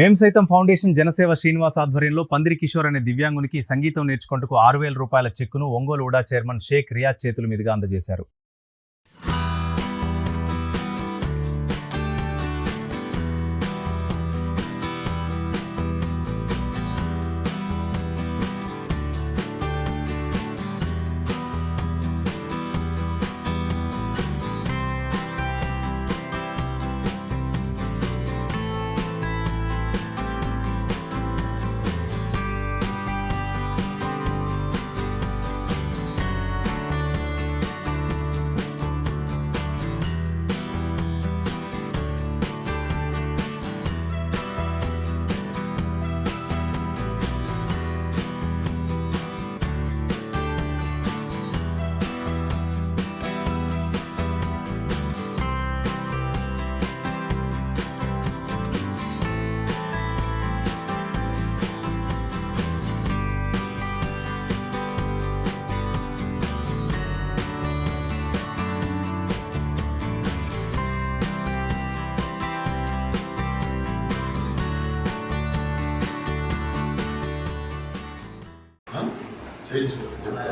మేం సైతం ఫౌండేషన్ జనసేవ శ్రీనివాస్ ఆధ్వర్యంలో పందిరి కిషోర్ అనే దివ్యాంగునికి సంగీతం నేర్చుకుంటూ 6,000 రూపాయల చెక్కును ఒంగోలు ఉడా చైర్మన్ షేక్ రియాజ్ చేతుల మీదుగా అందజేశారు.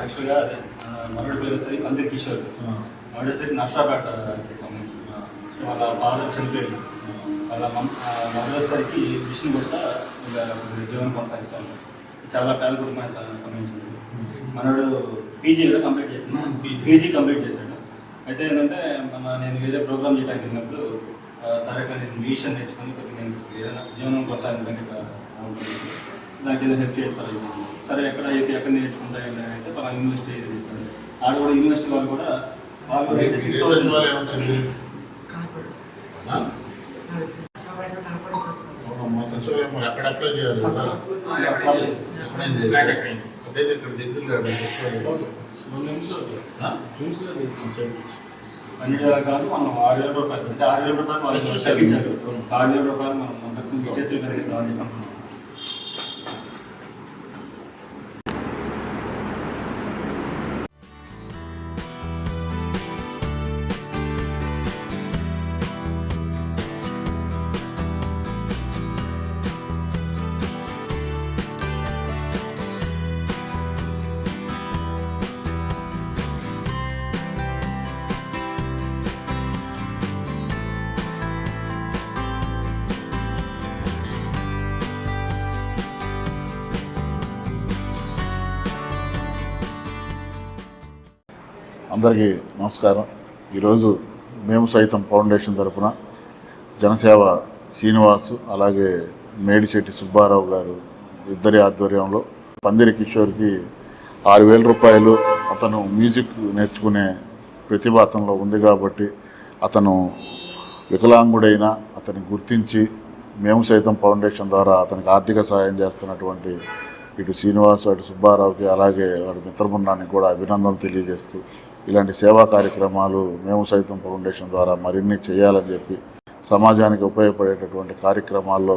యాక్చువల్గా మనోడి పేరు సరి పందిరి కిషోర్, మనోడి సరి నష్టాపేటకి సంబంధించి వాళ్ళ ఫాదర్ చనిపోయారు. వాళ్ళ మనోసరికి మిషన్ కూడా ఇలా జీవనం కొనసాగిస్తాను. చాలా పేద కుటుంబానికి సంబంధించింది. మనోడు పీజీ కంప్లీట్ చేసింది, పీజీ కంప్లీట్ చేశాడు. అయితే ఏంటంటే నేను వేరే ప్రోగ్రామ్ చేయడానికి వెళ్ళినప్పుడు సరే నేను మ్యూజిషియన్ నేర్చుకొని నేను ఏదైనా జీవనం కొనసాగించడానికి ఉంటుంది, దానికి ఏదో హెల్ప్ చేస్తారు. సరే ఎక్కడ నేర్చుకుంటా అంటే వాళ్ళ యూనివర్సిటీ చెప్పాడు. ఆడ కూడా యూనివర్సిటీ వాళ్ళు కూడా అన్ని రకాలు మనం 6,000 రూపాయలు అంటే 6,000 రూపాయలు వాళ్ళు తగ్గించారు. 6,000 రూపాయలు మనం అంతకు చేతులు పెరిగిస్తామని చెప్పి అందరికీ నమస్కారం. ఈరోజు మేము సైతం ఫౌండేషన్ తరఫున జనసేవ శ్రీనివాసు అలాగే మేడిశెట్టి సుబ్బారావు గారు ఇద్దరి ఆధ్వర్యంలో పందిరి కిషోర్కి 6,000 రూపాయలు అతను మ్యూజిక్ నేర్చుకునే ప్రతిభ అతనిలో ఉంది కాబట్టి అతను వికలాంగుడైన అతన్ని గుర్తించి మేము సైతం ఫౌండేషన్ ద్వారా అతనికి ఆర్థిక సహాయం చేస్తున్నటువంటి ఇటు శ్రీనివాసు అటు సుబ్బారావుకి అలాగే వారి మిత్రబృందానికి కూడా అభినందనలు తెలియజేస్తూ ఇలాంటి సేవా కార్యక్రమాలు మేము సైతం ఫౌండేషన్ ద్వారా మరిన్ని చేయాలని చెప్పి సమాజానికి ఉపయోగపడేటటువంటి కార్యక్రమాల్లో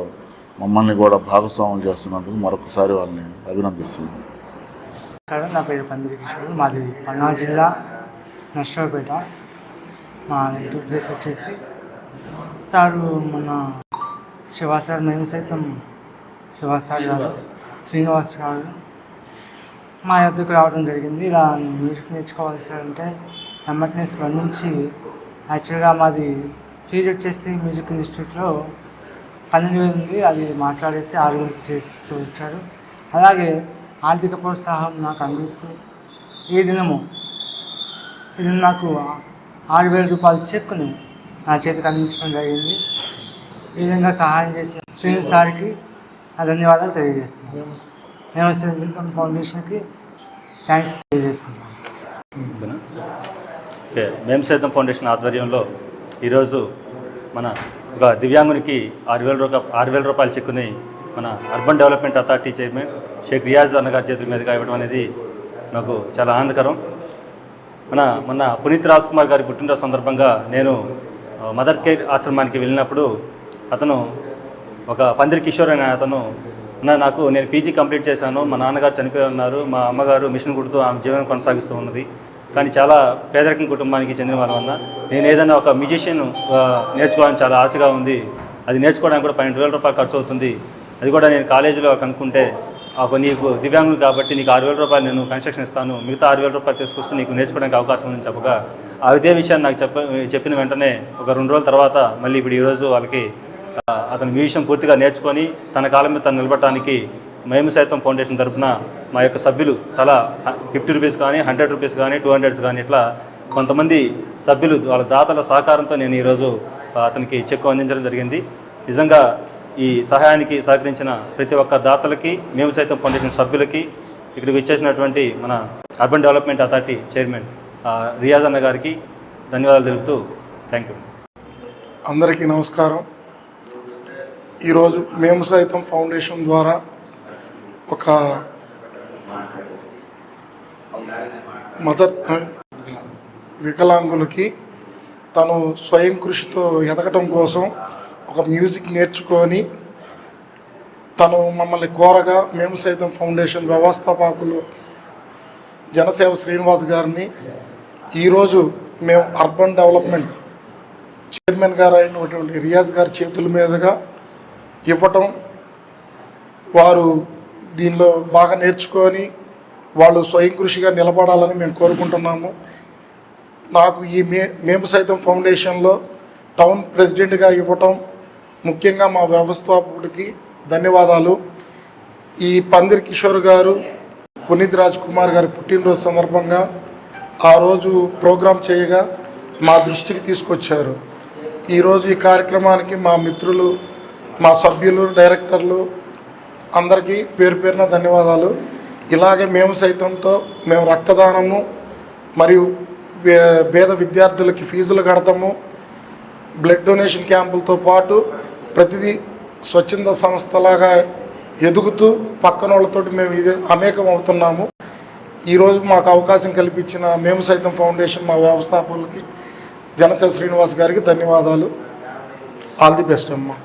మమ్మల్ని కూడా భాగస్వాములు చేస్తున్నందుకు మరొకసారి వాళ్ళని అభినందిస్తున్నాం. నా పేరు పందిరి కిషోర్, మాది పల్నాడు జిల్లా నర్సరావుపేట. మా నెగిటివ్ ప్లేస్ వచ్చేసి సారు మన శివాసార్ మేము సైతం శివాసార్ గారు శ్రీనివాస్ గారు మా యొద్దకు రావడం జరిగింది. ఇలా మ్యూజిక్ నేర్చుకోవాలి సార్ అంటే వెంటనే స్పందించి యాక్చువల్గా మాది ఫీజు వచ్చేసి మ్యూజిక్ ఇన్స్టిట్యూట్లో 12,000 ఉంది, అది మాట్లాడేస్తే 6,000 చేసిస్తూ వచ్చారు. అలాగే ఆర్థిక ప్రోత్సాహం నాకు అందిస్తూ ఈ దినము ఇది నాకు 6,000 రూపాయల చెక్కును నా చేతికి అందించడం జరిగింది. ఈ విధంగా సహాయం చేసిన శ్రీను సార్కి నా ధన్యవాదాలు తెలియజేస్తున్నాను. మేము సైతం ఫౌండేషన్కి థ్యాంక్స్ తెలియజేసుకుంటాం. మేము సైతం ఫౌండేషన్ ఆధ్వర్యంలో ఈరోజు మన ఒక దివ్యాంగునికి 6,000 రూపాయల చెక్కుని మన urban development authority chairman Sheikh Riaz అన్నగారి చేతుల మీదుగా ఇవ్వడం అనేది నాకు చాలా ఆనందకరం. మొన్న పునీత్ రాజ్ కుమార్ గారి పుట్టినరోజు సందర్భంగా నేను మదర్ కేర్ ఆశ్రమానికి వెళ్ళినప్పుడు అతను ఒక పందిరి కిషోర్ అనే అతను నేను పీజీ కంప్లీట్ చేశాను, మా నాన్నగారు చనిపోయి ఉన్నారు, మా అమ్మగారు మిషన్ కుడుతూ ఆమె జీవనం కొనసాగిస్తూ ఉన్నది, కానీ చాలా పేదరికం కుటుంబానికి చెందిన వాళ్ళ వల్ల నేను ఏదైనా ఒక మ్యూజిషియన్ నేర్చుకోవాలని చాలా ఆశగా ఉంది, అది నేర్చుకోవడానికి కూడా 12,000 రూపాయలు ఖర్చు అవుతుంది. అది కూడా నేను కాలేజీలో కనుక్కుంటే నీకు దివ్యాంగులు కాబట్టి నీకు 6,000 రూపాయలు నేను కన్స్ట్రక్షన్ ఇస్తాను, మిగతా 6,000 రూపాయలు తీసుకొస్తే నీకు నేర్చుకోవడానికి అవకాశం ఉందని చెప్పగా అదే విషయాన్ని నాకు చెప్పిన వెంటనే ఒక 2 రోజుల తర్వాత మళ్ళీ ఇప్పుడు ఈరోజు వాళ్ళకి అతను మ్యూజియం పూర్తిగా నేర్చుకొని తన కాలం మీద తను నిలబడటానికి మేము సైతం ఫౌండేషన్ తరఫున మా యొక్క సభ్యులు తలా 50 రూపీస్ కానీ 100 రూపీస్ కానీ 200 కానీ ఇట్లా కొంతమంది సభ్యులు వాళ్ళ దాతల సహకారంతో నేను ఈరోజు అతనికి చెక్కు అందించడం జరిగింది. నిజంగా ఈ సహాయానికి సహకరించిన ప్రతి ఒక్క దాతలకి మేము సైతం ఫౌండేషన్ సభ్యులకి ఇక్కడికి వచ్చేసినటువంటి మన urban development authority chairman Riyaz అన్న గారికి ధన్యవాదాలు తెలుపుతూ థ్యాంక్ యూ. అందరికీ నమస్కారం. ఈరోజు మేము సైతం ఫౌండేషన్ ద్వారా ఒక మదర్ వికలాంగులకి తను స్వయం కృషితో ఎదగటం కోసం ఒక మ్యూజిక్ నేర్చుకొని తను మమ్మల్ని కోరగా మేము సైతం ఫౌండేషన్ వ్యవస్థాపకులు జనసేవ శ్రీనివాస్ గారిని ఈరోజు మేము అర్బన్ డెవలప్మెంట్ చైర్మన్ గారు అయినటువంటి రియాజ్ గారి చేతుల మీదుగా ఇవ్వటం, వారు దీనిలో బాగా నేర్చుకొని వాళ్ళు స్వయం కృషిగా నిలబడాలని మేము కోరుకుంటున్నాము. నాకు ఈ మేము సైతం ఫౌండేషన్లో టౌన్ ప్రెసిడెంట్గా ఇవ్వటం, ముఖ్యంగా మా వ్యవస్థాపకుడికి ధన్యవాదాలు. ఈ పందిరి కిషోర్ గారు పునీత్ రాజ్ కుమార్ గారి పుట్టినరోజు సందర్భంగా ఆ రోజు ప్రోగ్రాం చేయగా మా దృష్టికి తీసుకొచ్చారు. ఈరోజు ఈ కార్యక్రమానికి మా మిత్రులు, మా సభ్యులు, డైరెక్టర్లు అందరికీ పేరు పేరున ధన్యవాదాలు. ఇలాగే మేము సైతంతో మేము రక్తదానము మరియు పేద విద్యార్థులకి ఫీజులు కడతాము, బ్లడ్ డొనేషన్ క్యాంపులతో పాటు ప్రతిదీ స్వచ్ఛంద సంస్థలాగా ఎదుగుతూ పక్కన వాళ్ళతోటి మేము ఇది అనేకం అవుతున్నాము. ఈరోజు మాకు అవకాశం కల్పించిన మేము సైతం ఫౌండేషన్ మా వ్యవస్థాపకులకి జనసేవ శ్రీనివాస్ గారికి ధన్యవాదాలు. ఆల్ ది బెస్ట్ అమ్మా.